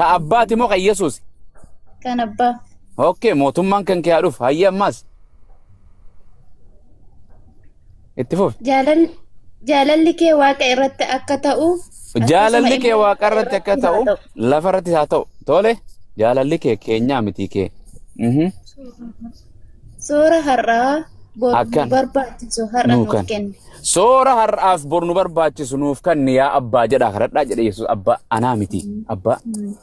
كأباتي مو كيسوس كان أبا أوكي موتمان كان كيعرف هيا ماس اتفوف جالل لك واقع رت أكتاو جاللك وقرت كتاو لا فرت هاتو تولي جاللك كينيا متيكي سورة هرّا أكن بربات سهرة نوكن نوكن سورة هرّاف برنو برباتي سنوف كان يا أبا جدا خرط لا جدا يسوع أبا أنا متي أبا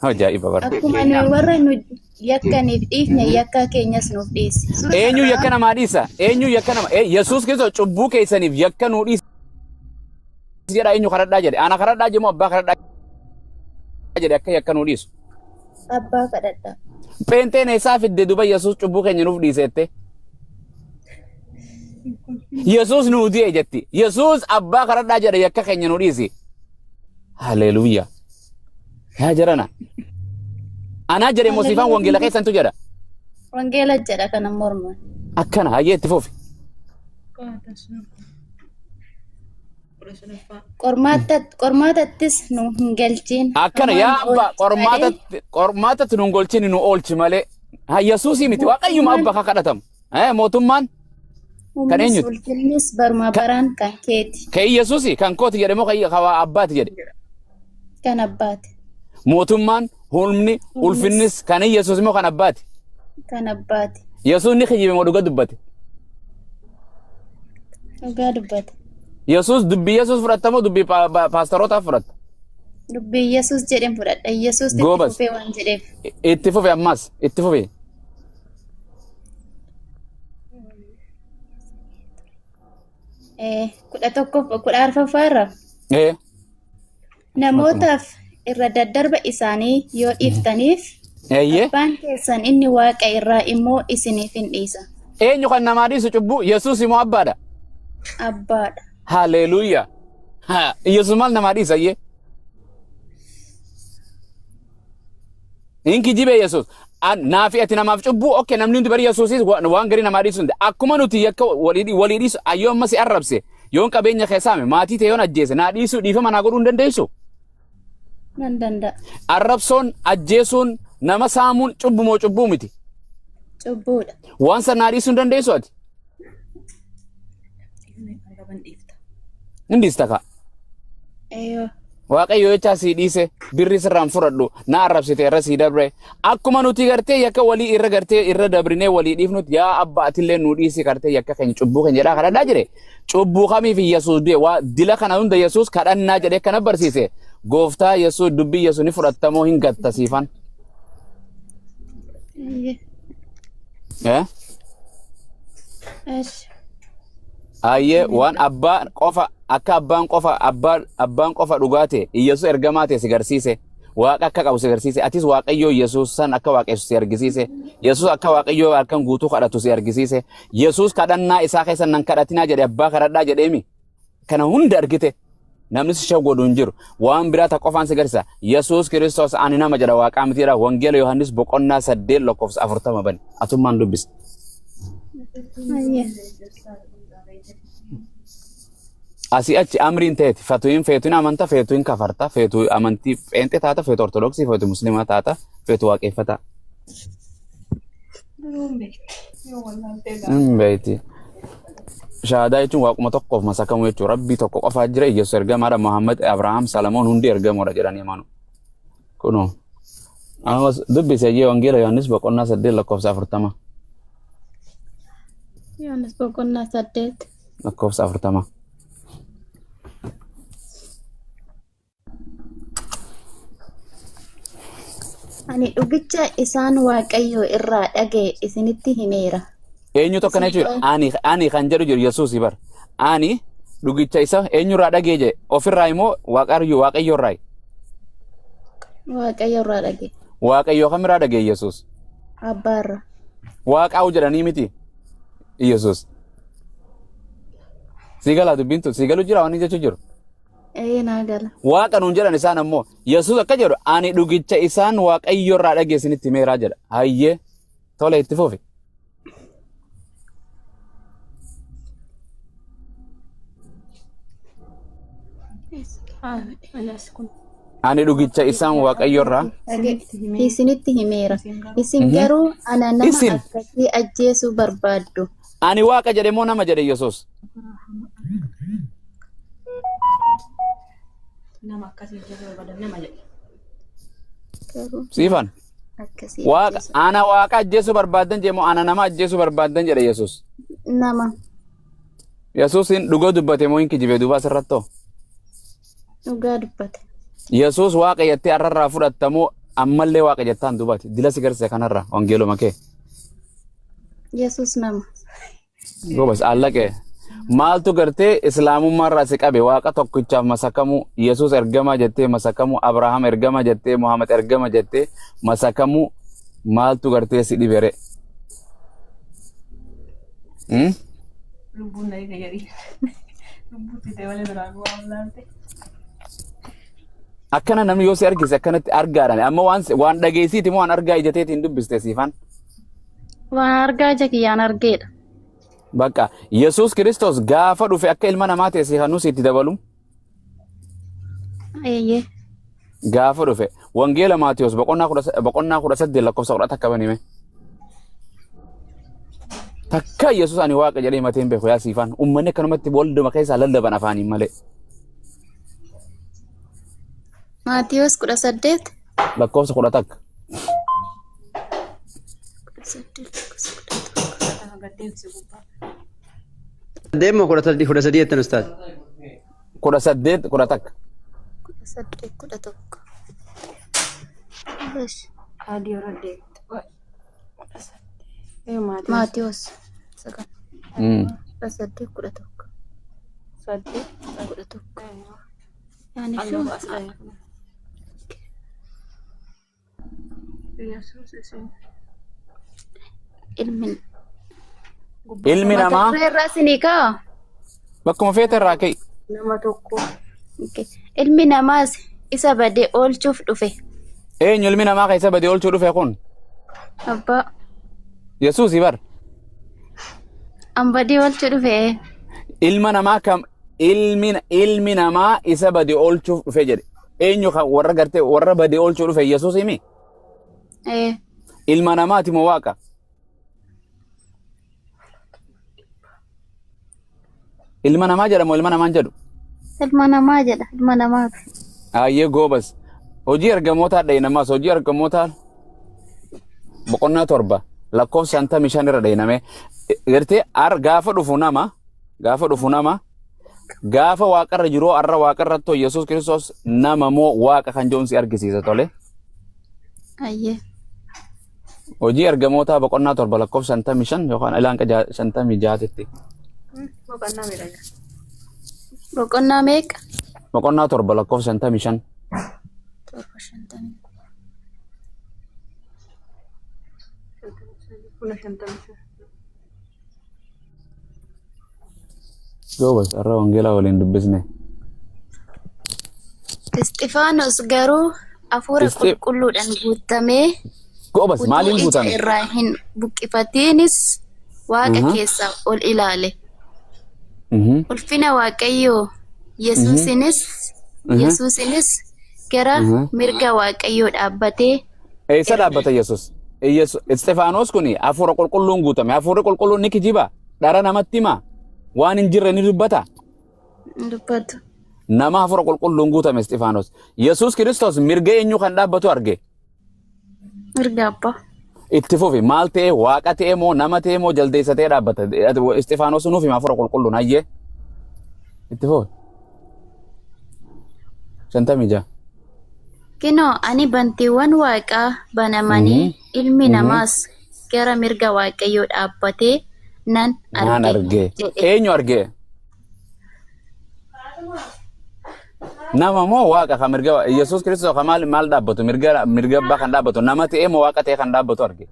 هو جاي بابا أكو من ورا إنه يكن إفني يكا كينيس نوفيس أينو يكنا ماريسا أينو يكنا يسوع كيسو تشوبو كيسانيف يكنا وديس جدا أينو خرط لا جدا أنا خرط لا جمو أبا خرط لا جدا يكنا وديس أبا كدتا بنتين إساف الدبي يسوع تشوبو كينيا نوفديسته يسوع نودي أجتي يسوع أبا خرط لا جدا يكنا كينيا نوديسي هاليلويا يا جرانا أنا جري موسيفان وانجيلا كيسان تجرا وانجيلا جرا كان مرمى أكنا هاي تفوفي قرماتتس نو هنجلتين أكنا يا أبا قرماتة تنقولتين إنه أولش ماله هاي يسوسي متى واقع يوم أبا خكرتهم موتومان كان إنيوت والكنيس برما بران كان كيتي كي يسوسي كان كوت جري مو كي خوا أبات جري كان أبات موتومان هولمني والفنس كان يسوس مو كان أبات كان أبات يسوع نخيجي بمودو قدبت وقاد أبات يسوس دبي يسوس فرات مو دبي باستروت أفرات دبي يسوس جريم فرات يسوس Gobas. تتفوفي وان جريم Itti fufi ammas itti fufi. kudha tokko kudha arfaffaarra namootaaf irra daddarba isaanii yoo dhiiftaniif abbaan keessan inni waaqa irraa immoo isiniif hin dhiisa. Eenyu kan namaa dhiisu cubbuu Yesuus immoo abbaadha. Abbaadha. Haleluuyaa. Yesuus maal namaa dhiisa iyyee? Inki jibee Yesuus. Naafi ati namaaf cubbuu okke namni hundi bari Yesuusis waan gari namaa dhiisu akkuma nuti yakka walii dhiisu ayyoo ammas arrabse yoon qabeenya keessaame maatii ta'e yoon ajjeese naa dhiisuu dhiifama naa godhuu hin dandeessu. Nan danda'a. Arrabsoon ajjeesuun nama saamuun cubbumoo cubbuu miti. Cubbuudha. Waan san naa dhiisuu hin dandeessu ati. Hin dhiista kaa. Waaqayyo jecha sii dhiise birri sirraan fudhadhu na arrabsite irra sii dabre akkuma nuti gartee yakka walii irra gartee irra dabrinee walii dhiifnutti yaa abbaa atillee nu dhiisi gartee yakka keenya cubbuu keenya jedhaa kadhadhaa jedhe cubbuu kamiif Yesuus du'e waa dila kana hunda Yesuus kadhannaa jedhee kana barsiise gooftaa Yesuus dubbii Yesuus ni fudhattamoo hin gattasiifan. Ayyee waan abbaan qofa akka abbaan qofa dhugaate Yesuus ergamaa ta'e si garsiise waaqa akka qabu si garsiise atis waaqayyoo Yesuus san akka waaqessu si argisiise Yesuus akka waaqayyoo harkaan guutuu kadhatu si argisiise Yesuus kadhannaa isaa keessan nan kadhatinaa jedhe abbaa kadhadhaa jedheemi kana hunda argite namni si shawwadu hin jiru waan biraa ta qofaan si garsiisa Yesuus Kiristoos ani nama jedha waaqaa mitiidha wangeela Yohaannis boqonnaa 8 lakkoofsa 40 bani atummaan dubbis. Asii achi amriin ta'eeti feetuun amanta feetuun kafarta feetuu amantii pheenxee taata feetu ortodoksii feetu musliimaa taata feetu waaqeffataa. Beeti. Shahaadaa jechuun waaquma tokkoof masakamu jechuudha rabbii tokko qofaa jira Yesuus ergamaadha Muhammad Abrahaam Salamoon hundi ergamoodha jedhanii amanu. Kunoo. Ammas dubbise jee wangeela Yohaannis boqonnaa 8 lakkoofsa 40. Yohaannis boqonnaa 8 lakkoofsa 40. Ani dhugicha isaan waaqayyoo irraa dhaga'e isinitti himeera. Eenyu tokko na jechuudha ani kan jedhu jiru Yesuus bar ani dhugicha isa eenyurraa dhagee jedhe ofirraa immoo waaqayyoo irraa. Waaqayyo irraa dhagee. Waaqayyoo kamirraa dhagee Yesuus? Abbaarra. Waaqaa'u jedhanii miti Yesuus. Siigalaa dubbintu siigalu jira waan jechuu jiru. Naagala. Waaqa nuun jedhan isaan ammoo Yesuus akka jedhu ani dhugicha isaan waaqayyo irraa dhagee isinitti himeeraa jedha. Hayyee tole itti fufi. Ani dhugicha isaan waaqayyorraa. Isinitti himeera. Isin garuu ana nama akkasii ajjeesuu barbaaddu. Ani waaqa jedhe moo nama jedhe Yesuus? Nama akkasii ajjeesuu barbaadan nama jedhe. Siifan. Waaqa ana waaqa ajjeesuu barbaadan jedhe moo ana nama ajjeesuu barbaadan jedhe Yesuus? Nama. Yesuusin dhugaa dubbate moo hin kijibee duuba asirrattoo? Dhugaa dubbate. Yesuus waaqa jettee arrarraa fudhattamoo ammallee waaqa jettaan dubbate dila si garsiise kanarra wangeeluma kee. Yesuus nama. Gobas allaqee maaltu gartee islaamummaarraa si qabe waaqa tokkichaaf masakamu Yesuus ergamaa jettee masakamu Abrahaam ergamaa jettee Muhammad ergamaa jettee masakamu maaltu gartee si dhibere? Lubbuun na eega jedhi. Lubbuu tite malee biraa waan laalte. Akkana namni yoo si argise akkanatti argaadhaan amma waan dhageessiiti moo waan argaa ijateetiin dubbiste siifan? Waan argaa ija kiyyaan argeedha. Bakka Yesuus Kiristoos gaafa dhufe akka ilma namaa ta'e siifan nusi itti dabalu? Eeyyee. Gaafa dhufe wangeela Maatiyos boqonnaa 18 lakkoofsa 10 akka banime. Takka Yesuus ani waaqa jedhee mateen beeku yaa siifan uummanni akkanumatti walduma keessaa lallaban afaaniin malee. Maatiyos 18 lakkoofsa 10 takka. Deemo 13 jettan ustaad. 18 10 takka. 18 Adii radde. Maatiyos 18 Yani شو Yesuus isin. Ilmi namaa Rasini ka. bakkuma feete irraa ka'e. Nama tokko. Ilmi namaas isa badee oolchuuf dhufe. Eenyu ilmi namaa kan isa badee oolchuu dhufe kun? Abbaa. Yesuus bar. An badee oolchuu dhufe. Ilma namaa kam ilmi namaa isa badee oolchuuf dhufe jedhe. Eenyu kan warra gartee warra badee oolchuu dhufe Yesuus himi? Ilma namaati moo waaqa? Ilma namaa jedhamu ilma namaan jedhu? Ilma namaa jedha ilma namaati. Ayyee goobas. Hojii ergamootaa dhayinamaas hojii ergamootaa boqonnaa 7 lakkoofsa 55 irra dhayiname. Gartee gaafa dhufu nama gaafa waaqarra jiru arra waaqarratto Yesuus Kiristoos nama moo waaqa kan joonsi argisiisa tole. Ayyee. Hojii ergamootaa boqonnaa 7 lakkoofsa 55 yookaan ilaanqa 56tti. Boqonnaa meeqa? Boqonnaa 7 lakkoofsa 55. Goobas arra wangeelaa waliin dubbisne. Isxifaanos garuu hafuura qulqulluudhaan guutamee Goobas maaliin guutame? Irraa hin buqqifatiinis waaqa keessaa ol ilaale. Ulfina waaqayyoo Yesuusinis gara mirga waaqayyoo dhaabbatee. Eessa dhaabbata Yesuus? Isxifaanos kuni hafuura qulqulluun guutame. Hafuurri qulqulluun ni kijiba? Dhara namatti hima? Waan hin jirre ni dubbata? Dubbatu. Nama hafuura qulqulluun guutame Isxifaanos. Yesuus Kiristoos mirga eenyu kan dhaabbatu arge? Mirga abbaa. Itti fufi maal ta'e waaqa ta'e moo nama ta'e moo jaldeessa ta'e dhaabbata? Isxifaanos nuuf hima hafuura qulqulluun hayyee. Itti fufi. 56. Kinoo ani bantiiwwan waaqaa banamanii ilmi namaas gara mirga waaqayyoo dhaabbatee nan arge. Eenyu arge? Nama moo waaqa kan mirga Yesuus Kiristoos kan maal dhaabbatu mirga abbaa kan dhaabbatu nama ta'e moo waaqa ta'e kan dhaabbatu arge?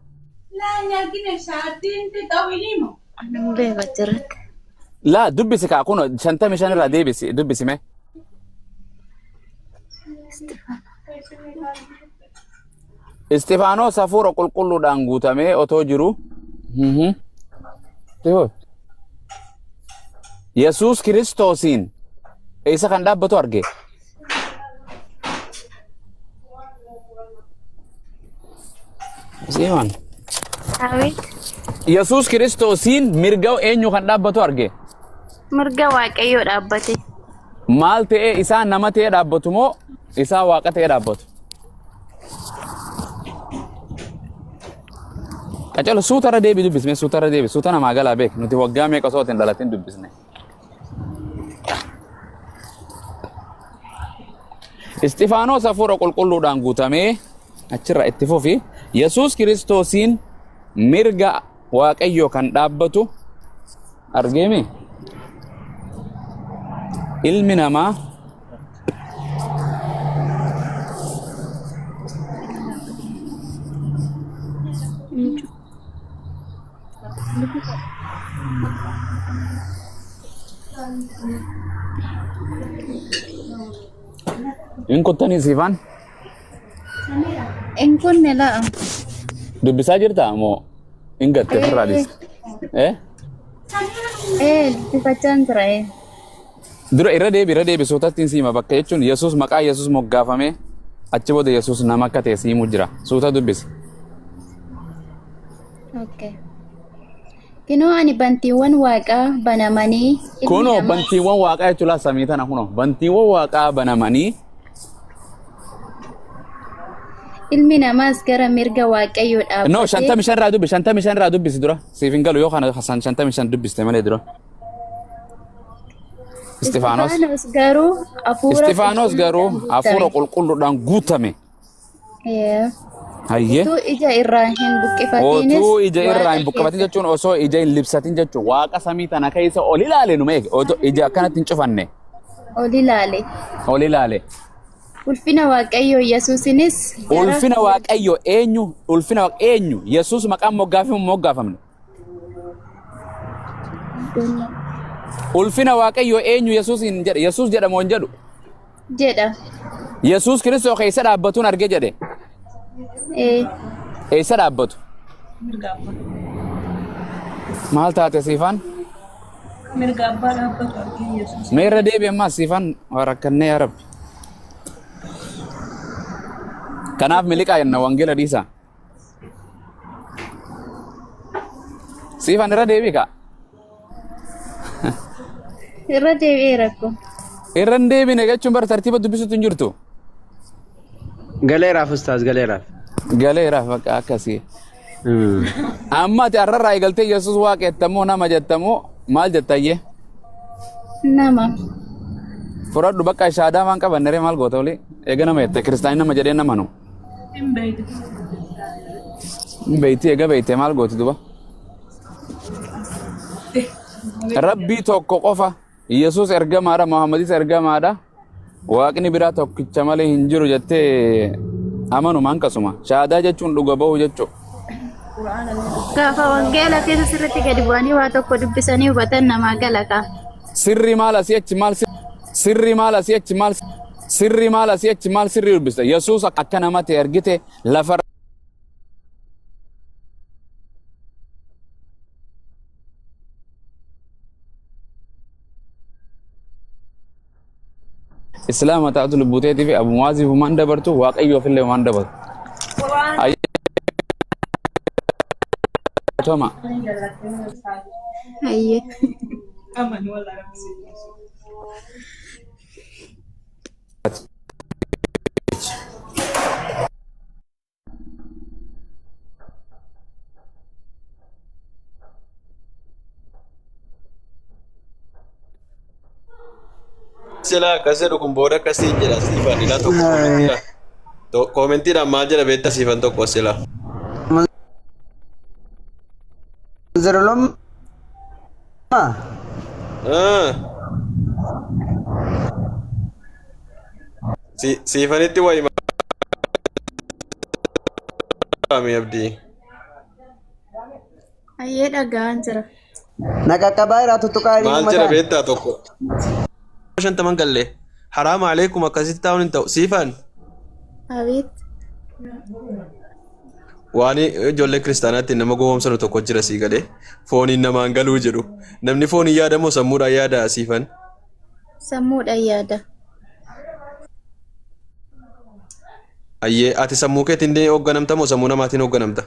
Laa dubbisi kaa kun 55 irraa deebisi dubbisime. Isxifaanos hafuura qulqulluudhaan guutamee otoo jiru Yesuus Kiristoosiin isa kan dhaabbatu arge. Siifan. Awit. Yesuus Kiristoosiin mirga eenyu kan dhaabbatu arge? Mirga waaqayyoo dhaabbate. Maal ta'ee isaa nama ta'ee dhaabbatu moo isaa waaqa ta'ee dhaabbatu? Qacalo suutara deebi dubbisne suutara deebi suuta namaa galaa beek nuti waggaa meeqa osoo hin dhalatin dubbisne. Istifaanos hafuura qulqulluudhaan guutamee achirra itti fufi Yesuus Kiristoosiin mirga waaqayyoo kan dhaabbatu argeemi. Ilmi namaa in kuttanii siifan In kunne la'a. dubbisaa jirta moo in gatte firraadis? Dubbifachaan jira. Dura irra deebi suutattiin siima bakka jechuun Yesuus maqaa Yesuus moggaafame achi booda Yesuus nama akka ta'e siimu jira. Suuta dubbisi. Okay. Kunoo ani bantiiwwan waaqaa banamanii. Kunoo bantiiwwan waaqaa jechuudha samii tana kunoo bantiiwwan waaqaa banamanii. Ilmi namaas gara mirga waaqayyoo dhaabbate. No, 55 irraa dubbisi dura. Siif hin galu yoo kana 55 dubbiste malee dura. Istifaanos hafuura qulqulluudhaan guutame. Hayyee. Otuu ija irraa hin buqqifatiinis. Otuu ija irraa hin buqqifatin jechuun osoo ija hin libsatin jechuun waaqa samii tana keessa ol ilaale nu meeqe otoo ija akkanatti hin cufanne. Ol ilaale. Ulfina waaqayyoo Yesuusinis. Ulfina waaqayyoo eenyu? Ulfina eenyu? Yesuus maqaan moggaafamne. Ulfina waaqayyoo eenyu Yesuusin jedhe? Yesuus jedhamoo hin jedhu? Jedha. Yesuus Kiristoos keessa dhaabbatuun arge jedhe. Eessa dhaabbatu? Maal taate siifan? Mirga abbaa dhaabbatu argee Yesuus. Meerra deebi ammas siifan warakkannee yaa Rabbi. Kanaaf miliqaa jenna wangeela dhiisa. Siifan irra deebii ka? Irra deebi'ee rakko. Irra hin deebine jechuun bara tartiiba dubbisuutu hin jirtu. Galeeraaf ustaas galeeraaf. Galeeraaf bakka akkasii. Amma ati har'arraa eegaltee Yesuus waaqettamoo nama jettamoo maal jettayye? Nama. Fudhadhu bakka shaadaa waan qabannere maal goota oli? Eega nama jette kiristaanii nama jedhee nama nu. Hin beeyte. Hin beeyti eega beeyte maal gooti duba? Rabbii tokko qofa Yesuus ergamaadha Muhammadis ergamaadha. Waaqni biraa tokkicha malee hin jiru jettee amanumaan kasuma. Shaadaa jechuun dhuga ba'uu jechuudha. Gaafa wangeela keessa sirriitti gadi bu'anii waa tokko dubbisanii hubatan namaa galata. Sirri maal asii achi maal sirri maal asii achi maal sirri maal asii achi maal sirri dubbista Yesuus akka namatti ergite lafa Islam ta'atu lubbuteetii fi Abu Muaziif man dabartu waaqayyoo fillee man dabartu. Toma. Hayyee. Amani wala rabbi. Sila kasih dukung boda kasih jelas Stefan ila to komenti dah maja dah beta Stefan to sila. Zerolom. Stefan itu wai kami abdi. Hayyee dhagaan jira. Nakakabaira tutukaari. Maal jira beta tokko. Shan taman galle. Haram alaikum akkasitti taa'uun hin ta'u. Siifan. Abiit. Waan ijoollee kiristaanaatti nama gowwoomsanu tokko jira sii galee fooniin namaan galuu jedhu. Namni fooniin yaadamoo sammuudhaan yaada siifan? Sammuudhaan yaada. Ayyee ati sammuu keetiin illee hoogganamta moo sammuu namaatiin hoogganamta?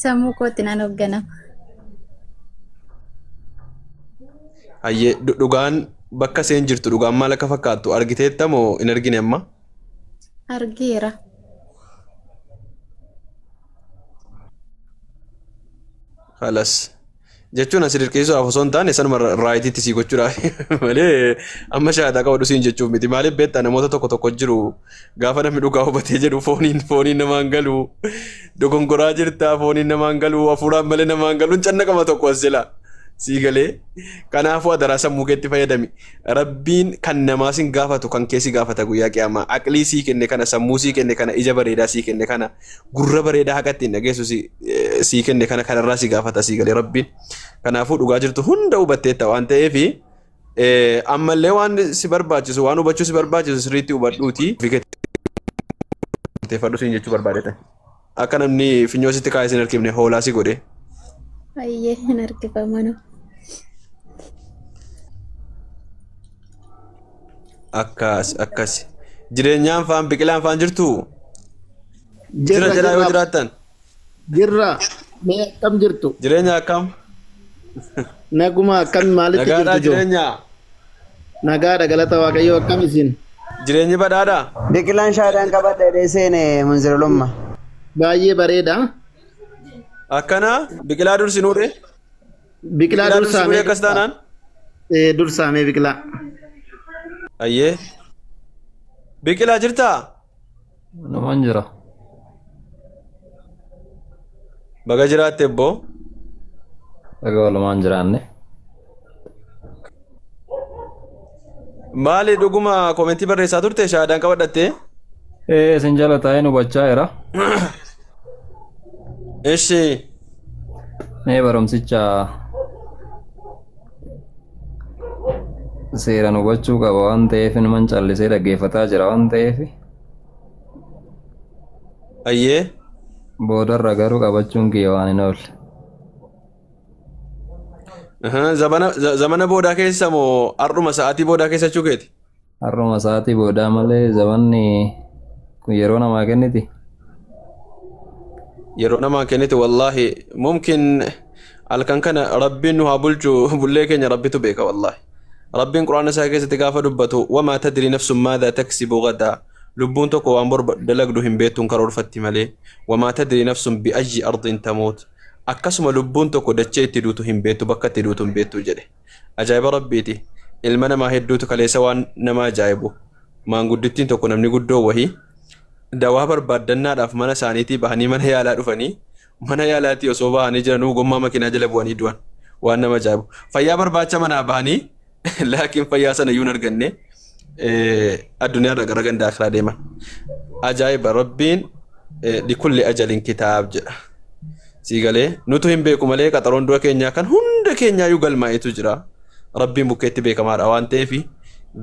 Sammuu kootiin an hoogganama. Ayyee dhugaan bakka seen jirtu dhugaan maal akka fakkaattu argiteetta moo hin argine amma? Argeera. Halas jechuun asii dirqisiisuudhaaf osoo hin taane sanuma raayitiitti sii gochuudhaaf malee amma shaayidaa qabadhu siin jechuuf miti maaliif beektaa namoota tokko jiru gaafa namni dhugaa hubatee jedhu fooniin namaan galu dogongoraa jirtaa fooniin namaan galu hafuuraan malee namaan galuun canna qaba tokko as jala sii galee kanaafuu adaraa sammuu keetti fayyadami rabbiin kan namaa sin gaafatu kan keessi gaafata guyyaa qiyaamaa aqlii sii kenne kana sammuu sii kenne kana ija bareedaa sii kenne kana gurra bareedaa haqatti hin dhageessu sii kenne kana kanarraa si gaafata sii galee rabbiin kanaafuu dhugaa jirtu hunda hubatteetta waan ta'eef ammallee waan si barbaachisu waan hubachuu si barbaachisu sirriitti hubadhuuti fadhu siin jechuu barbaadetan akka namni finyoositti kaa'ee sin harkifne hoolaa si godhe. Ayyee hin harkifamanu. Akkas jireenyaan faan biqilaan faan jirtu jira jedhaa yoo jiraattan jirra mee akkam jirtu jireenya akkam naguma akkam maalitti nagaadhaa jirtu jireenya nagaadha galata waaqayyoo akkam isin jireenyi badhaadha biqilaan shaadaan qabadha dheeseene munzirulumma. baay'ee bareeda akkana biqilaa dursinuudhe biqilaa dursaamee akkas taanaan dursaamee biqilaa ayyee biqilaa jirtaa namaan jira baga jiraatte ebboo dhagaa walumaan jiraanne maali dhuguma koomentii barreessaa turte shaadaan qabadhatte isin jala taa'ee nu hubachaa jira ishi mee barumsicha seeraan hubachuu qaba waan ta'eef numan callisee dhaggeeffataa jira waan ta'eef ayyee boodarra garuu qabachuun kiyya waan hin oolle. Zamana boodaa keessa moo har'uma sa'aatii boodaa keessa jechuu keeti? Har'uma sa'aatii boodaa malee zamanni kun yeroo namaa kenniti. Yeroo namaa kenniti wallaahi mumkin halkan kana rabbiin nu haa bulchu bullee keenya rabbitu beeka wallaahi. Rabbiin quraana isaa keessatti gaafa dubbatu wamaa tadri nafsun maadaa taksibu gadaa lubbuun tokko waan bor dalagdu hin beektuun karoorfatti malee wamaa tadri nafsun bi'ayyi ardin tamuut akkasuma lubbuun tokko dachee itti duutu hin beektu bakka itti duutu hin beektu jedhe ajaa'iba rabbiiti ilma namaa hedduutu kaleessa waan nama ajaa'ibu maanguddittiin tokko namni guddoo wahii dawaa barbaaddannaadhaaf mana isaaniitii bahanii mana yaalaa dhufanii mana yaalaatii osoo bahanii jiranuu gommaa makiinaa jala bu'anii du'an waan nama ajaa'ibu fayyaa barbaacha manaa bahanii laakiin fayyaa sana iyyuu hin arganne addunyaarra gara gandaa akhiraa deeman ajaa'iba rabbiin likulli ajalin kitaab jedha sii galee nutu hin beeku malee qaxaroon dura keenyaa kan hunda keenyaayyuu galmaa'etu jira rabbiin bukkeetti beekamaadha waan ta'eef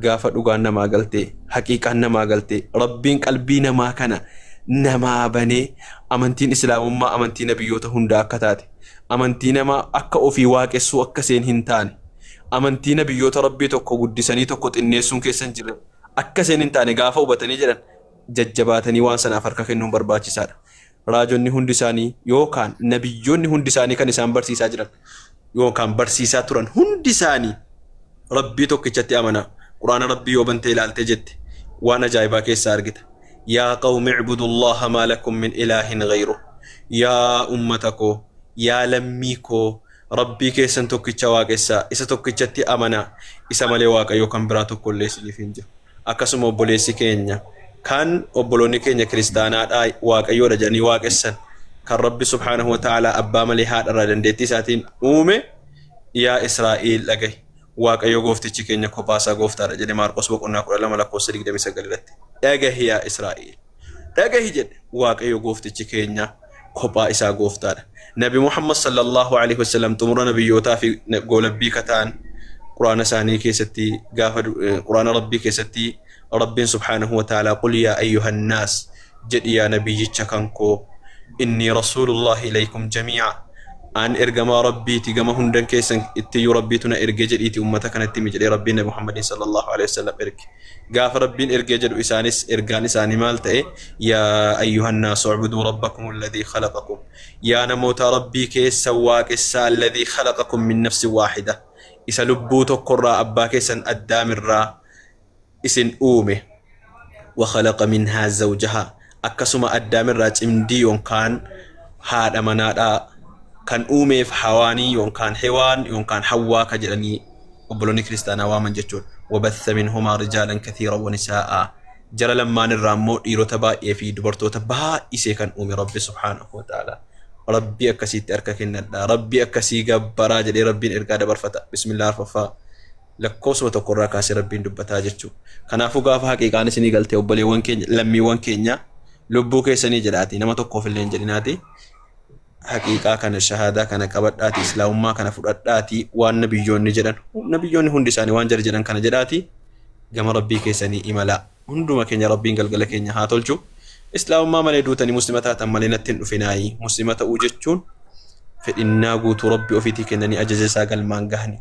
gaafa dhugaan namaa galtee haqiiqaan namaa galtee rabbiin qalbii namaa kana namaa banee amantiin islaamummaa amantii nabiyyoota hundaa akka taate amantii namaa akka ofii waaqessuu akka seen hin taane amantii nabiyyoota rabbii tokko guddisanii tokko xinneessuun keessan jiran akka seen hin taane gaafa hubatanii jedhan jajjabaatanii waan sanaaf harka kennuun barbaachisaadha. Raajonni hundi isaanii yookaan nabiyyoonni hundi isaanii kan isaan barsiisaa jiran yookaan barsiisaa turan hundi isaanii rabbii tokkichatti amanaa. Quraana rabbii yoo bantee ilaaltee jette waan ajaa'ibaa keessaa argita. Yaa qawmi ibudullaha maa lakum min ilaahin ghayru. Yaa ummata koo, yaa lammii koo, rabbii keessan tokkicha waaqessaa, isa tokkichatti amanaa, isa malee waaqayyo kan biraa tokkollee isiniif hin jiru. Akkasuma obboleessi keenya kan obboloonni keenya kiristaanaadhaa waaqayyoodha jedhanii waaqessan kan rabbi subhaanahu wa ta'aalaa abbaa malee haadharraa dandeettii isaatiin uume yaa Israa'eel dhagahi. Waaqayyo gooftichi keenya kophaasaa gooftaadha jedhe Maarqos boqonnaa 12:29 irratti dhagahi yaa Israa'eel dhagahi jedhe waaqayyo gooftichi keenya kophaa isaa gooftaadha. Nabi Muhammad sallallahu alaihi wasallam xumura nabiyyootaa fi goolabbii kataan quraana isaanii keessatti gaafa quraana rabbii keessatti rabbiin subhaanahu wa ta'ala qul yaa ayyuhan naas jedhi yaa nabiyyicha kankoo inni rasuulullahi ilaykum jamii'a an ergama rabbiiti gama hundan keessan itti yu rabbiituna erge jedhiiti ummata kanatti mi jedhe rabbiin nabi Muhammad sallallahu alaihi wasallam erge gaafa rabbiin erge jedhu isaanis ergaan isaanii maal ta'e yaa ayyuhan naasu ubudu rabbakum alladhi khalaqakum yaa namoota rabbii keessa waaqessa alladhi khalaqakum min nafsin waahida isa lubbuu tokkorraa abbaa keessan addaamirraa isin uume wa khalaqa minhaa zawjaha akkasuma addaamirraa cimdii yookaan haadha manaadhaa kan uumeef hawaanii yookaan hewaan yookaan hawwaa ka jedhanii obboloonni kiristaanaa waaman jechuudha. Wabatha minhumaa rijaalan kathiiran wa nisaa'a jara lammaan irraa immoo dhiirota baay'ee fi dubartoota baay'isee kan uume Rabbi subhaanahu wa ta'ala. Rabbi akkasiitti harka kennadha. Rabbi akkasii gabbaraa jedhee Rabbiin ergaa dabarfata. Bismillah arfaffaa. Lakkoofsuma tokkorraa kaasee Rabbiin dubbataa jechuudha. Kanaafuu gaafa haqiiqaan isinii galtee obboleewwan keenya lammiiwwan keenya lubbuu keessanii jedhaati nama tokkoof illee hin jedhinaati. Haqiiqaa kana shahaadaa kana qabadhaati islaamummaa kana fudhadhaati waan nabiyyoonni jedhan nabiyyoonni hundi isaanii waan jara jedhan kana jedhaati gama rabbii keessanii imala hunduma keenya rabbiin galgala keenya haa tolchu islaamummaa malee duutanii muslima taatan malee natti hin dhufinaayi muslima ta'uu jechuun fedhinnaa guutuu rabbii ofiitii kennanii ajaja isaa galmaan gahani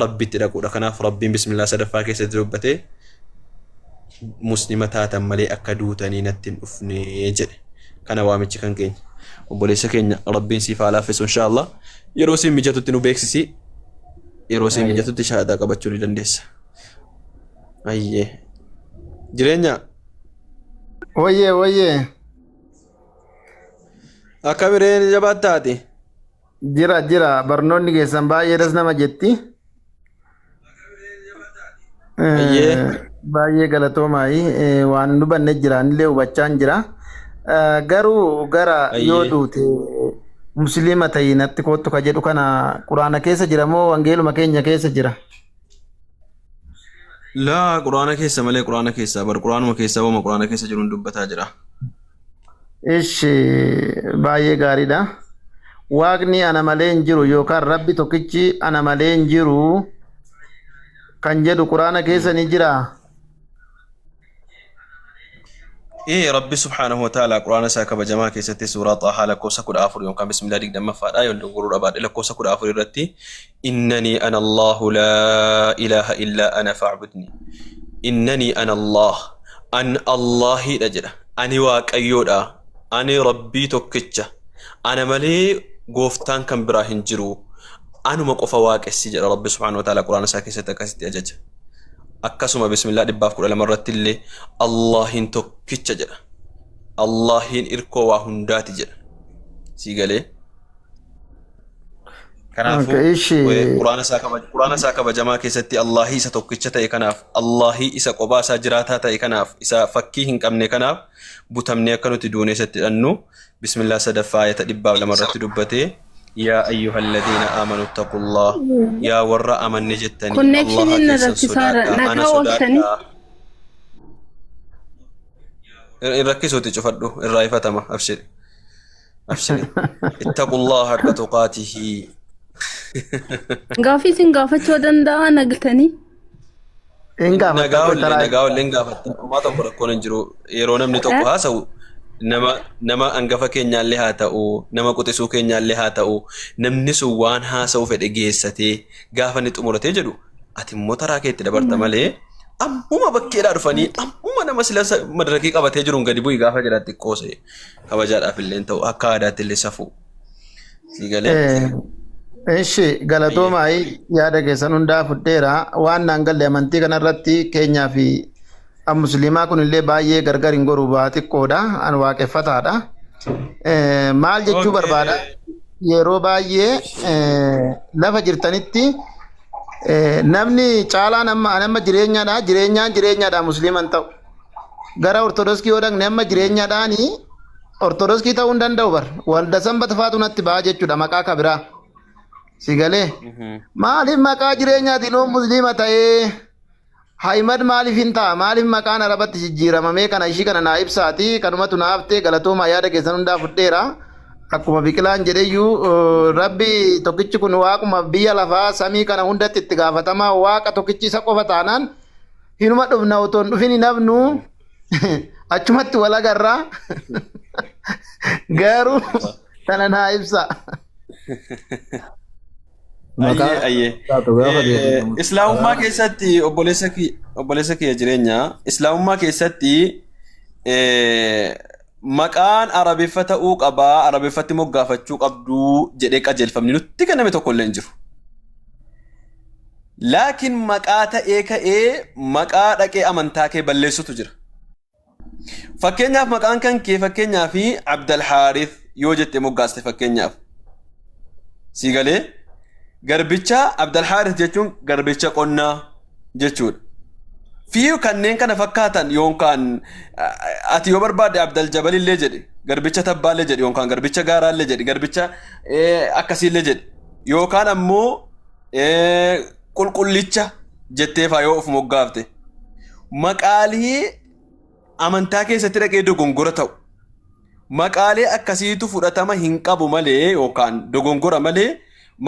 rabbitti dhaquudha kanaaf rabbiin bismillah sadaffaa keessatti dubbatee muslima taatan malee akka duutanii natti hin dhufne jedhe kana waamichi kan keenya obboleessa keenya rabbiin siif haa laaffisu inshallah yeroo siin mijatutti nu beeksisi yeroo siin mijatutti shahaadaa qabachuu ni dandeessa ayyee jireenya Oye. akka bireen jabaattaati Jira barnoonni keessan baay'eedhas nama jetti. ayyee Baay'ee galatoomayi waan dubanne jira illee hubachaan jira. Garuu gara yoo duute musliima ta'ii natti kootu ka jedhu kana quraana keessa jira moo wangeeluma keenya keessa jira? laa quraana keessa malee quraana keessa bar quraanuma keessa wama quraana keessa jiruun dubbataa jira Ishi baay'ee gaariidha. Waaqni ana malee hin jiru yookaan rabbi tokkichi ana malee hin jiru kan jedhu quraana keessa ni jira. ربي سبحانه وتعالى قرآن ساكب جماعة كيستي سورة طه لكو سكود آفر يوم كان بسم الله ديك دم فادا يوم غرور أباد لكو سكود آفر رتي إنني أنا الله لا إله إلا أنا فاعبدني إنني أنا الله أن الله رجل أني واك أيودا أني ربي توكتشا أنا ملي قوفتان كان براهن جرو أنا مقف واك السجر ربي سبحانه وتعالى قرآن ساكي ستكاستي أجج akkasuma bismillah dhibbaaf kudha lamarratti illee Allahin tokkicha jedha Allahin irkoo waa hundaati jedha sii galee kanaafuu quraana isaa kabajamaa keessatti Allahi isa tokkicha ta'e kanaaf Allahi isa qophaa isaa jiraataa ta'e kanaaf isa fakkii hin qabne kanaaf butamnee akka nuti duunee isatti hidhannu bismillah sadaffaa ayata dhibbaaf lamarratti dubbatee يا أيها الذين آمنوا اتقوا الله يا ورا أمن نجتني الله أنا صداقا ركزوا تشوفوا الرائفة تما أبشري اتقوا الله حق تقاته غافي سنغافة شودن دا نقلتني نقاول لنقافة ما تقول كون انجرو يرونا من توقعها سو nama angafa keenyaallee haa ta'u nama qotisuu keenyaallee haa ta'u namni sun waan haasa'u fedhe geessatee gaafa ni xumuratee jedhu ati immoo taraa keetti dabarta malee ammuma bakkeedhaa dhufanii ammuma nama sila madarakii qabatee jiruun gadi bu'ii gaafa jedhaatti qoose kabajaadhaaf illee ta'u akka aadaatti illee safuu siigalee. Ishi galatoomayi yaada keessan hundaa fudheera waan naan galle amantii kanarratti keenyaa fi musliimaa kun illee baay'ee gargar hin goru xiqqoodha an waaqeffataadha maal jechuu barbaada yeroo baay'ee lafa jirtanitti namni caalaa nama jireenyaadha musliiman ta'u gara ortodoskii yoo dhaqne amma jireenyaadhaani ortodoskii ta'uu hin danda'u bar walda sanbata faatu natti ba'a jechuudha maqaa kabiraa sigalee maaliif maqaa jireenyaatiin oo musliima ta'ee Haimad maaliif hin ta'a maaliif maqaan arabatti jijjiiramamee kana ishii kana naa ibsaati kanumatu naa haftee galatooma yaada keessan hundaa fudheera akkuma biqilaan jedheyyuu rabbi tokkichi kun waaquma biyya lafaa samii kana hundatti itti gaafatamaa waaqa tokkichi isa qofa taanaan hinuma dhufna otoo hin dhufin hin hafnu achumatti wal agarraa garuu kana naa ibsa. Islaamummaa keessatti obboleessa kiyya jireenya Islaamummaa keessatti maqaan arabeeffa ta'uu qabaa arabeeffatti moggaafachuu qabduu jedhee qajeelfamni nutti kenname tokko illee hin jiru. Laakiin maqaa ta'ee ka'ee maqaa dhaqee amantaa kee balleessutu jira. Fakkeenyaaf maqaan kan kee fakkeenyaaf Abdal Haarith yoo jettee moggaaste fakkeenyaaf si galee garbicha Abdal Haarith jechuun garbicha qonnaa jechuudha. Fiyu kanneen kana fakkaatan yookaan ati yoo barbaadde Abdal Jabal illee jedhe garbicha tabbaa illee jedhe yookaan garbicha gaaraa illee jedhe garbicha akkasii illee jedhe yookaan ammoo qulqullicha jettee faa yoo of moggaafte maqaalee amantaa keessatti dhaqee dogongora ta'u maqaalee akkasiitu fudhatama hin qabu malee yookaan dogongora malee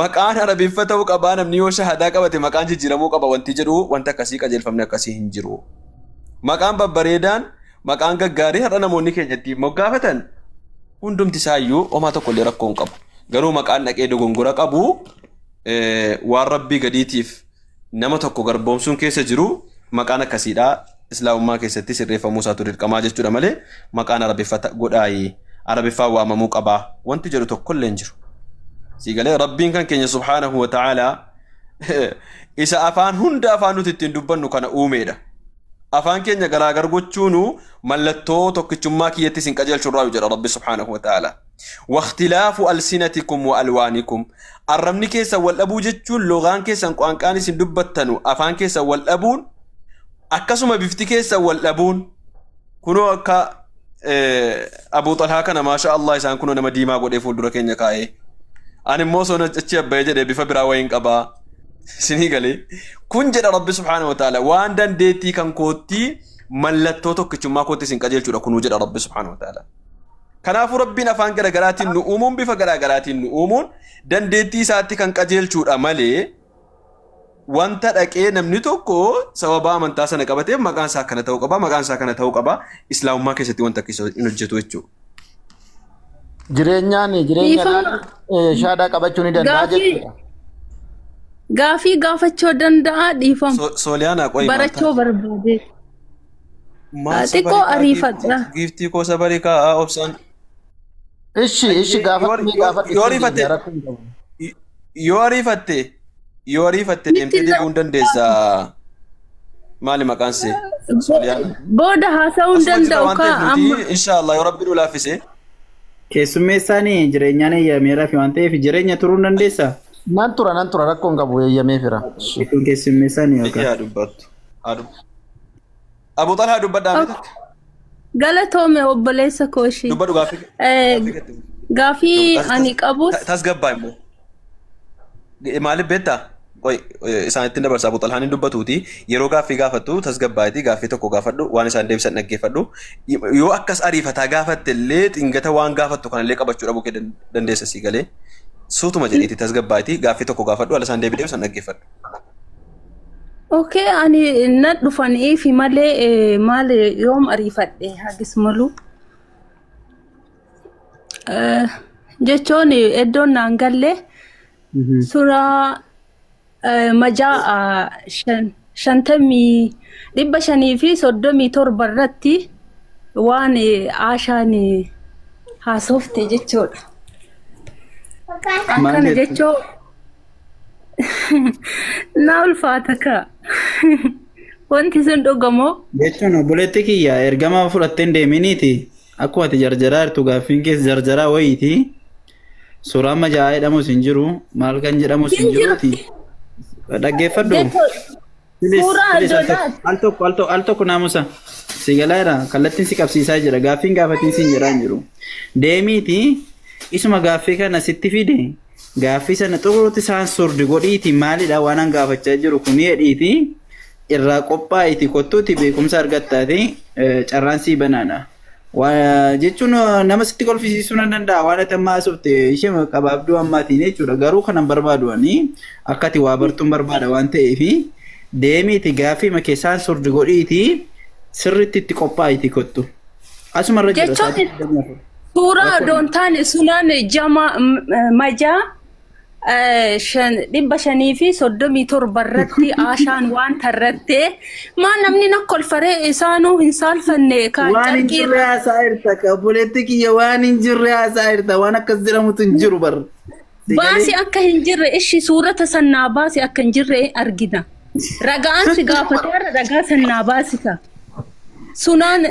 maqaan arabeeffa ta'uu qabaa namni yoo shahadaa qabate maqaan jijjiiramuu qaba wanti jedhu wanta akkasii qajeelfamne akkasii hin jiru. Maqaan babbareedaan maqaan gaggaarii har'a namoonni keenya ittiin moggaafatan hundumti isaayyuu homaa tokko illee rakkoo hin qabu. Garuu maqaan dhaqee dogongora qabu waan rabbii gadiitiif nama tokko garboomsuun keessa jiru maqaan akkasiidha. Islaamummaa keessatti sirreeffamuu isaatu dirqamaa jechuudha malee maqaan arabeeffata godhaayii arabeeffaa waamamuu qabaa wanti jedhu tokko illee hin jiru. Sigalee rabbiin kan keenya subhaanahu wa ta'ala isa afaan hunda afaan nuti ittiin dubbannu kana uumeedha. Afaan keenya garaagar gochuunu mallattoo tokkichummaa kiyyatti sin qajeelchurraa jedha rabbi subhaanahu wa ta'ala. Waqtilaafu alsinatikum wa alwaanikum arrabni keessan wal dhabuu jechuun logaan keessan qaanqaan isin dubbattanu afaan keessan wal dhabuun akkasuma bifti keessan wal dhabuun kunoo akka Abu Talhaa kana maasha Allah isaan kunoo nama diimaa godhee fuuldura keenya kaa'ee ani immoo soona achi abbayee jedhee bifa biraa wayiin qabaa sinii galee kun jedha rabbi subhaanahu wa ta'ala waan dandeettii kan kootti mallattoo tokkichummaa kootti isin qajeelchuudha kunuu jedha rabbi subhaanahu wa ta'ala. Kanaafuu rabbiin afaan garaagaraatiin nu uumuun bifa garaagaraatiin nu uumuun dandeettii isaatti kan qajeelchuudha malee wanta dhaqee namni tokko sababa amantaa sana qabateef maqaan isaa kana ta'uu qaba maqaan isaa kana ta'uu qaba islaamummaa keessatti wanta akkasii hin hojjetu jechuudha. Jireenyaan shaadaa qabachuu ni danda'a jechuudha. Gaafii gaafachuu danda'a dhiifamu. Sooliyaanaa qoyi barachuu barbaade. Xiqqoo ariifadha. Giiftii koo sabarii kaa'aa obsaan. Ishi gaafadhu. Yoo ariifatte deemtee deebi'uu dandeessa. Maali maqaan see? Booda haasa'uu hin danda'u kaa amma. Inshaallah yoo rabbi nu laaffise. Keessummeessaanii jireenyaan eeyyameeraa fi waan ta'eef jireenya turuu hin dandeessaa? Nan tura rakkoon qabu eeyyamee fira. Kun keessummeessaanii yookaan. Yaa dubbattu. Abu Talhaa dubbadhaa miti. Galatoome obboleessa kooshii. Dubbadhu gaafii. Gaafii ani qabus. Tasgabbaa immoo. Maaliif beektaa? Isaan ittiin dabarsa Abu Talhaan hin dubbatuuti yeroo gaaffii gaafattu tasgabbaatii gaaffii tokko gaafadhu waan isaan deebisan dhaggeeffadhu yoo akkas ariifataa gaafatte illee xingata waan gaafattu kanallee qabachuu dhabuu kee dandeessa si galee suutuma jedhiiti tasgabbaatii gaaffii tokko gaafadhu ala isaan deebisan dhaggeeffadhu. Okay ani na dhufanii fi malee maal yoom ariifadhe hagis malu jechoon iddoon naan galle suuraa majaa 537 irratti waan aashaan haasofte jechuudha. Akkana jechoo na ulfaata ka wanti sun dhugamoo jechuun obboleetti kiyya ergama fudhatteen deeminiiti akkuma ati jarjaraa jirtu gaaffiin keessa jarjaraa wayiiti suuraan majaa jedhamus hin jiru maal kan jedhamus hin jiruuti. Dhaggeeffadhu. Al tokko naamusa si galaadha kallattiin si qabsiisaa jira gaaffiin gaafatiin si jedhaa hin jiru. Deemiiti isuma gaaffii kana sitti fide gaaffii sana xuruutti isaan surdi godhiiti maalidha waan an gaafachaa jiru kun hedhiiti irraa qophaa'iti kottuuti beekumsa argattaati carraan sii banaadha. Jechuun nama sitti kolfisiisuu nan danda'a waan ati ammaa asufte ishee qabaabduu ammaatiin jechuudha garuu kanan barbaadu'anii akkati waa bartuun barbaada waan ta'eef deemiiti gaaffii makeessaan surdi godhiiti sirritti itti qophaa'iti kottu asumarra jira. Suuraa doontaan sunaan jama majaa dhibba shanii fi 37 irratti aashaan waan tarrattee maa namni na kolfaree isaanuu hin saalfanne kan waan hin jirre haasaa irta kabuletti kiyya waan hin jirre haasaa irta waan akkas jedhamutu hin jiru bar baasi akka hin jirre ishi suurata sannaa baasi akka hin jirre argina ragaan si gaafatee ragaa sannaa baasita sunaan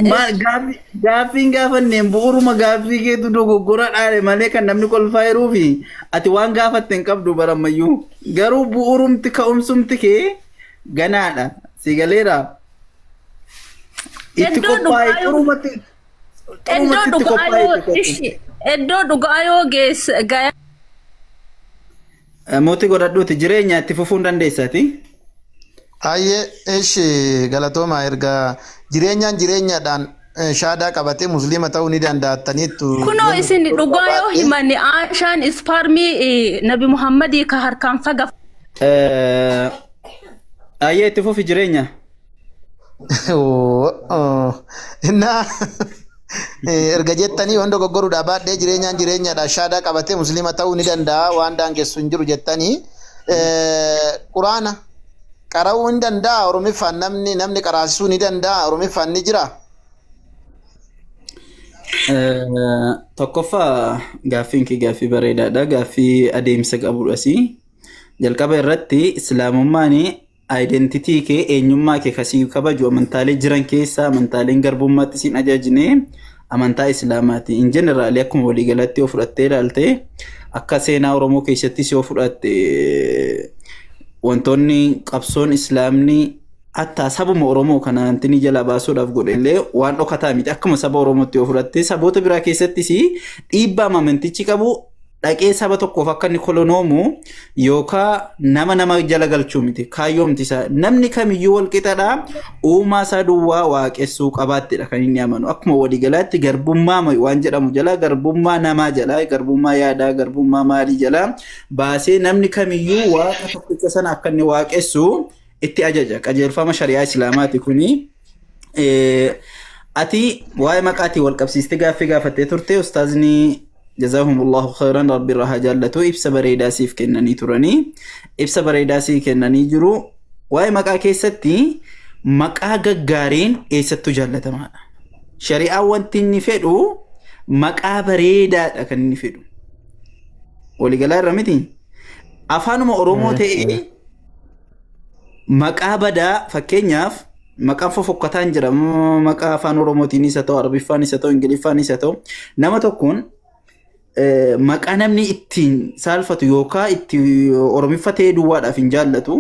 gaaffiin gaafanneen bu'uuruma gaaffii keetu dogoggora dhaale malee kan namni kolfaa jiruu fi ati waan gaafatte hin qabdu barammayyuu garuu bu'uurumti ka'umsumti kee ganaadha si galeera itti qophaa'e xurumatti itti qophaa'e iddoo dhugaa yoo geessa mootii godhadhuuti jireenya itti fufuun dandeessati. Ayyee eeshi galatooma erga jireenyaadhaan shaadaa qabatee musliima ta'uu ni danda'attaniittu. Kunoo isin dhugaa yoo himanne aashaan ispaarmii Nabi Muhammadii ka harkaan faga. Ayyee itti fufi jireenya. Innaa erga jettanii waan dogoggoruudhaa baadhee jireenyaadhaan shaadaa qabatee musliima ta'uu ni danda'a waan daangessu hin jiru jettanii quraana. Qara'uu ni danda'a Oromiffaan namni qaraasisuu ni danda'a Oromiffaan ni jira. Tokkoffaa gaaffiin kee gaaffii bareedaadha gaaffii adeemsa qabudhas jalqaba irratti islaamummaan aayidentitii kee eenyummaa kee kasii kabaju amantaalee jiran keessaa amantaaleen garbummaatti siin ajaajine amantaa islaamaati in jeneraalii akkuma waliigalatti yoo fudhattee ilaalte akka seenaa Oromoo keessattis yoo fudhatte wantoonni qabsoon islaamni hatta sabuma Oromoo kana antini jala baasuudhaaf godhellee waan dhokataa miti akkuma saba Oromootti yoo fudhatte saboota biraa keessattis dhiibbaa amantichi qabu dhaqee saba tokkoof akka inni kolonoomu yookaan nama jala galchuu miti kaayyoomti isaa namni kamiyyuu wal qixadha uumaa isaa duwwaa waaqessuu qabaattedha kan inni amanu akkuma waliigalaatti garbummaa waan jedhamu jala garbummaa namaa jala garbummaa yaadaa garbummaa maalii jala baasee namni kamiyyuu waaqa tokkicha sana akka inni waaqessu itti ajaja qajeelfama shari'aa islaamaati kuni ati waa'ee maqaatii wal qabsiistee gaaffii gaafattee turte ustaazni جزاهم الله خيرا رب الرها جلتو إبس بريداسي في كنني تراني إبس بريداسي كنني جرو واي مكا كيستي مكا غغارين إيستو جلت معنا شريعة وانتين نفيدو مكا بريدا كن نفيدو ولي قلال رميتي أفانو ما أرومو تي مكا بدا فكينياف مكا ففقتان جرم مكا فانو روموتي نيساتو عربي فانيساتو انجلي فانيساتو نما تكون maqaa namni ittiin saalfatu yookaan itti oromiffatee duwwaadhaaf hin jaallatu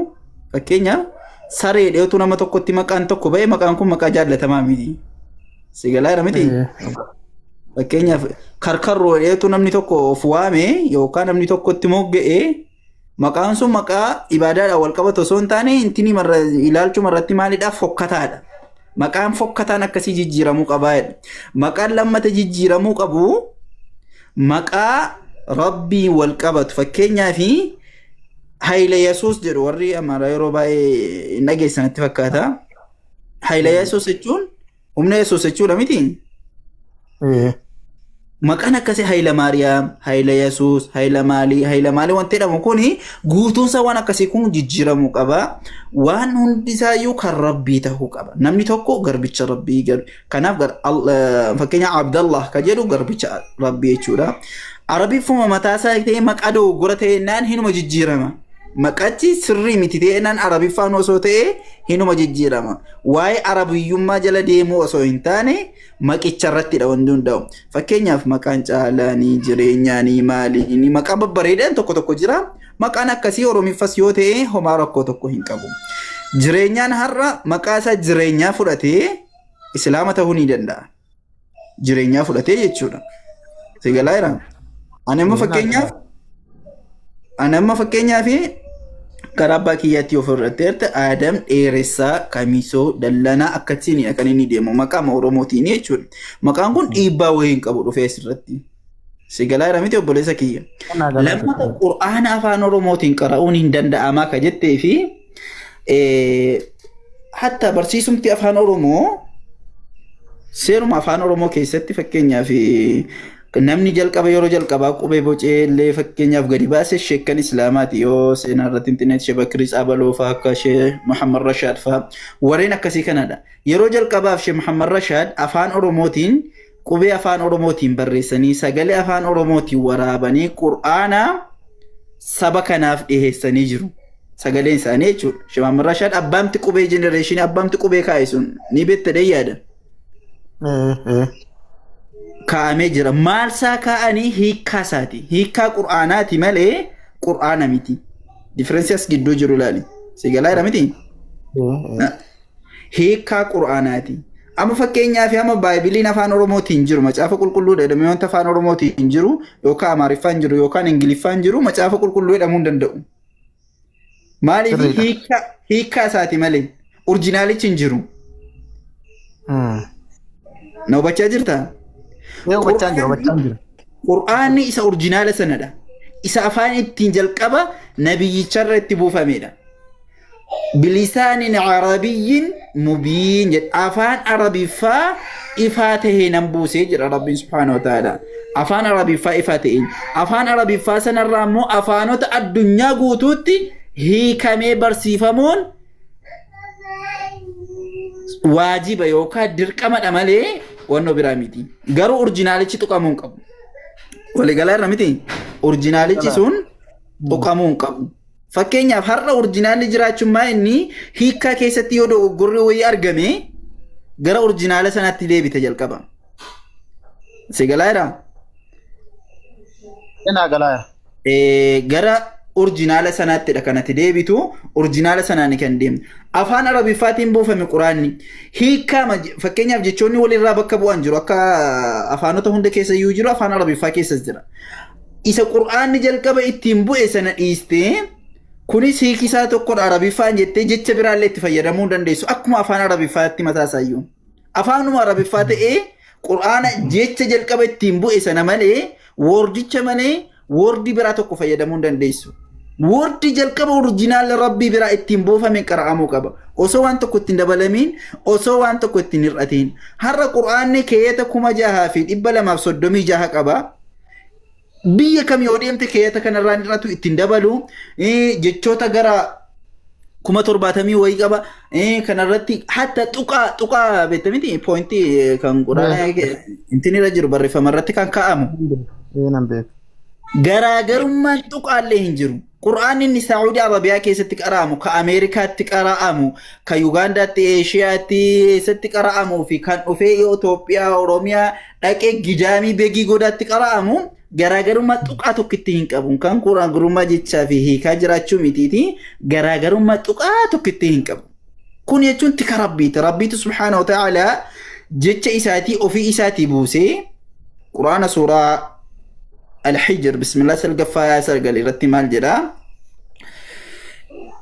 fakkeenyaaf saree dheetu nama tokkotti maqaan tokko ba'e maqaan kun maqaa jaallatamaa miti sigalaadha miti fakkeenyaaf karkarroo dheetu namni tokko of waame yookaan namni tokkotti mogga'e maqaan sun maqaa ibaadaadhaan wal qabatu osoo hin taane intini ilaalchuma irratti maalidhaaf fokkataadha maqaan fokkataan akkasii jijjiiramuu qabaadha maqaan lammata jijjiiramuu qabu maqaa rabbii wal qabatu fakkeenyaa fi hayla yesuus jedhu warri amara yeroo baay'ee hin dhageessanitti fakkaata hayla yesuus jechuun humna yesuus jechuudha miti maqaan akkasii hayla maariyaam hayla yesuus hayla maalii wanti jedhamu kuni guutuunsa waan akkasii kun jijjiiramuu qaba waan hundisaayyuu kan rabbii ta'uu qaba namni tokko garbicha rabbii kanaaf fakkeenya abdallah ka jedhu garbicha rabbii jechuudha arabiifuma mataasaa ta'ee maqaa dogoggora ta'ennaan hinuma jijjiirama maqachi sirrii miti ta'ennaan arabiffaan osoo ta'e hinuma jijjiirama waa'ee arabiyyummaa jala deemuu osoo hin taane maqicha irrattidha wanti hunda'u fakkeenyaaf maqaan caalaanii jireenyaanii maaliini maqaa babbareedaan tokko jira maqaan akkasii oromiffas yoo ta'e homaa rakkoo tokko hin qabu jireenyaan har'a maqaa isaa jireenyaa fudhatee islaama ta'uu ni danda'a jireenyaa fudhatee jechuudha sigalaa jira ani amma fakkeenyaaf karaa abbaa kiyyaatti yoo fudhatteerte Adam dheeressaa kamisoo dallanaa akkasiinidha kan inni deemu maqaa Oromootiin jechuudha. Maqaan kun dhiibbaa wayii hin qabu dhufee asirratti. Sigalaa jira miti obboleessa kiyya. Lammata Qur'aana afaan Oromootiin qara'uun hin danda'amaa ka jettee fi hatta barsiisumti afaan Oromoo seeruma afaan Oromoo keessatti fakkeenyaaf namni jalqaba yeroo jalqabaa qubee bocee illee fakkeenyaaf gadi baase sheekkan islaamaati yoo seenaa irratti internet shee Bakrii Xaabaloo fa'aa akka shee Muhammad Rashaad fa'aa warreen akkasii kanadha. Yeroo jalqabaaf shee Muhammad Rashaad afaan Oromootiin qubee afaan Oromootiin barreessanii sagalee afaan Oromootiin waraabanii Qur'aana saba kanaaf dhiheessanii jiru. Sagaleen isaanii jechuudha. Shee Muhammad Rashaad abbaamti qubee jenereeshinii abbaamti qubee kaa'e sun ni beektadhe yaada. Kaa'amee jira. Maal isaa kaa'anii hiikkaa isaati. Hiikkaa Qur'aanaati malee Qur'aana miti. Differensi as gidduu jiru ilaali. Sigalaa jira miti? Hiikkaa Qur'aanaati. Amma fakkeenyaaf amma Baaybiliin afaan Oromootiin jiru macaafa qulqulluudha jedhamee wanta afaan Oromootiin jiru yookaan Amaariffaan jiru yookaan Ingiliffaan jiru macaafa qulqulluu jedhamuu hin danda'u. Maaliif hiikkaa isaati malee orjinaalichi hin jiru. Na hubachaa jirtaa? Qur'aanni isa orjinaala sanadha. Isa afaan ittiin jalqaba nabiyyicharra itti buufamedha. Bilisaanin Arabiyyin mubiin jedha. Afaan Arabiffaa ifaa tahee nan buusee jedha Rabbiin subhaanahu wa ta'ala. Afaan Arabiffaa ifaa ta'een. Afaan Arabiffaa sanarraa immoo afaanota addunyaa guutuutti hiikamee barsiifamuun waajiba yookaan dirqamadha malee wanno biraa miti. Garuu orjinaalichi tuqamuu hin qabu. Waliigalaa irra miti. Orjinaalichi sun tuqamuu hin qabu. Fakkeenyaaf har'a orjinaalli jiraachuun maa inni hiikkaa keessatti yoo dogoggorri wayii argame gara orjinaala sanaatti deebite jalqaba. Si galaa jira? Ina galaa jira. Gara orjinaala sanaatti kanatti deebitu orjinaala sanaan kan deemtu. Afaan Arabiffaatiin buufame Quraanni hiikkaa fakkeenyaaf jechoonni walirraa bakka bu'an jiru akka afaanota hunda keessa iyyuu jiru afaan Arabiffaa keessas jira. Isa Quraanni jalqaba ittiin bu'e sana dhiistee kunis hiikisaa tokkodha Arabiffaan jettee jecha biraallee itti fayyadamuu dandeessu akkuma afaan Arabiffaatti mataasayyuu. Afaanuma Arabiffaa ta'ee Quraana jecha jalqaba ittiin bu'e sana malee woordicha malee woordi biraa tokko fayyadamuu dandeessu. Woordi jalqaba orjinaala Rabbii biraa ittiin buufame qara'amuu qaba. Osoo waan tokko ittiin dabalamiin, osoo waan tokko ittiin hir'atiin. Har'a Quraanni keeyata 6,236 qaba. Biyya kam yoo deemte keeyata kanarraa hir'atu ittiin dabalu jechoota gara 70,000 wayii qaba. Kanarratti hatta tuqaa beekta miti poointii kan Quraana ittiin irra jiru barreeffamarratti kan kaa'amu. Garaagarummaan tuqaallee hin jiru. Qur'aanni inni Saa'udii Arabiyaa keessatti qara'amu, ka Ameerikaatti qara'amu, ka Yugaandaatti, Eeshiyaatti keessatti qara'amuu fi kan dhufee Itoophiyaa, Oromiyaa dhaqee Gidaamii Beegii Godaatti qara'amu garaagarummaa tuqaa tokkitti hin qabu. Kan garaagarummaa jechaa fi hiikaa jiraachuu mitiiti. Garaagarummaa tuqaa tokkitti hin qabu. Kun jechuun tika Rabbiiti. Rabbiitu subhaanahu wa ta'ala jecha isaatii ofii isaatii buusee Qur'aana suuraa الحجر بسم الله سلقفا يا سرقل رتمال جدا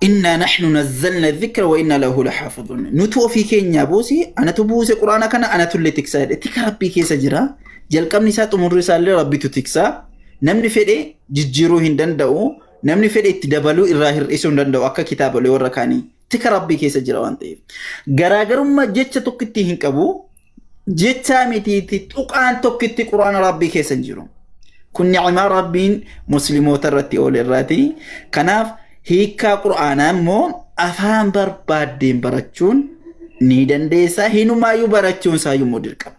إنا نحن نزلنا الذكر وإنا له لحافظون نتو في كينيا بوسي أنا تبوسي قرآن كان أنا تولي تكسا تك ربي كيسا جرا جل كم نساء تمر رسالة ربي تكسا نمني فدي ججيرو هندن دو نمني فدي تدبلو إراهر إسون دن دو أكا كتاب لي وركاني تك ربي كيسا جرا وانتي غراغرم ما جتش تكتي هنكبو جتش ميتي تقان تكتي قرآن ربي كيسا جرو kun ni'ima rabbiin musliimoota irratti oole irraati. Kanaaf hiikkaa qur'aanaa immoo afaan barbaaddeen barachuun ni dandeessa. Hinumaayyuu barachuun isaa immoo dirqama.